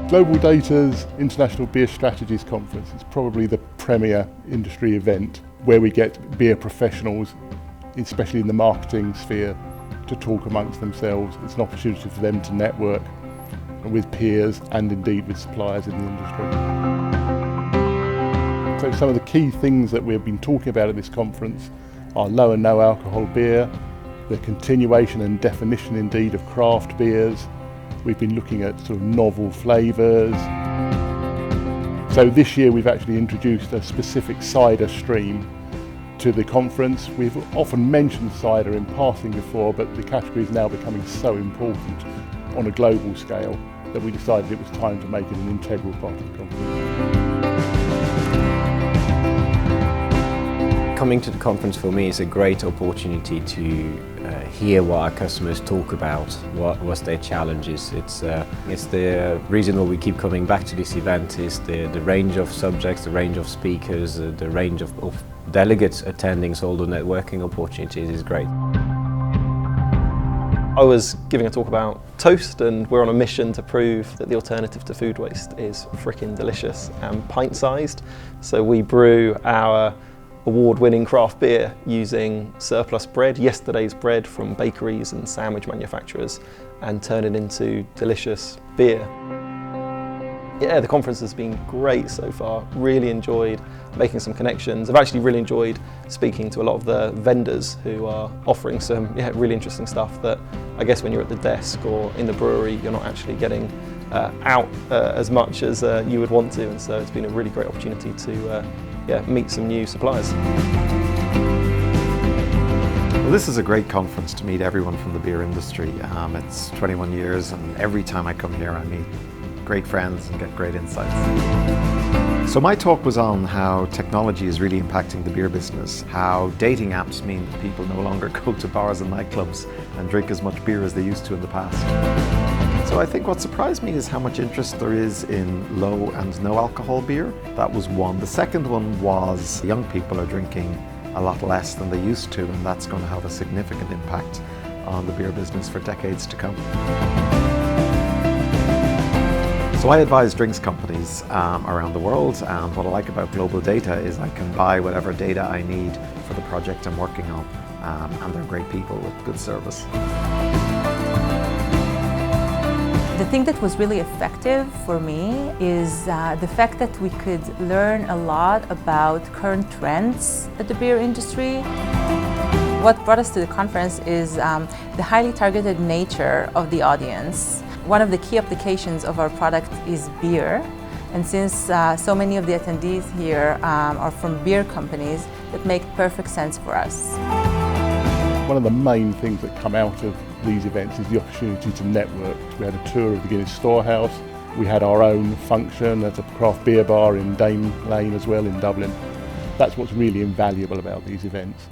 Global Data's International Beer Strategies Conference is probably the premier industry event where we get beer professionals, especially in the marketing sphere, to talk amongst themselves. It's an opportunity for them to network with peers and indeed with suppliers in the industry. So some of the key things that we've been talking about at this conference are low and no alcohol beer, the continuation and definition indeed of craft beers. We've been looking at sort of novel flavours. So this year we've actually introduced a specific cider stream to the conference. We've often mentioned cider in passing before, but the category is now becoming so important on a global scale that we decided it was time to make it an integral part of the conference. Coming to the conference for me is a great opportunity to hear what our customers talk about, what was their challenges. It's the reason why we keep coming back to this event is the range of subjects, the range of speakers, the range of delegates attending, so all the networking opportunities is great. I was giving a talk about toast, and we're on a mission to prove that the alternative to food waste is frickin' delicious and pint-sized. So we brew our award-winning craft beer using surplus bread, yesterday's bread from bakeries and sandwich manufacturers, and turn it into delicious beer. Yeah, the conference has been great so far. Really enjoyed making some connections. I've actually really enjoyed speaking to a lot of the vendors who are offering some really interesting stuff that I guess when you're at the desk or in the brewery, you're not actually getting out as much as you would want to, and so it's been a really great opportunity to meet some new suppliers. Well, this is a great conference to meet everyone from the beer industry. It's 21 years, and every time I come here I meet great friends and get great insights. So my talk was on how technology is really impacting the beer business, how dating apps mean that people no longer go to bars and nightclubs and drink as much beer as they used to in the past. So I think what surprised me is how much interest there is in low and no alcohol beer. That was one. The second one was young people are drinking a lot less than they used to, and that's going to have a significant impact on the beer business for decades to come. So I advise drinks companies around the world, and what I like about Global Data is I can buy whatever data I need for the project I'm working on, and they're great people with good service. The thing that was really effective for me is the fact that we could learn a lot about current trends at the beer industry. What brought us to the conference is the highly targeted nature of the audience. One of the key applications of our product is beer, and since so many of the attendees here are from beer companies, that makes perfect sense for us. One of the main things that come out of these events is the opportunity to network. We had a tour of the Guinness Storehouse, we had our own function at a craft beer bar in Dame Lane as well in Dublin. That's what's really invaluable about these events.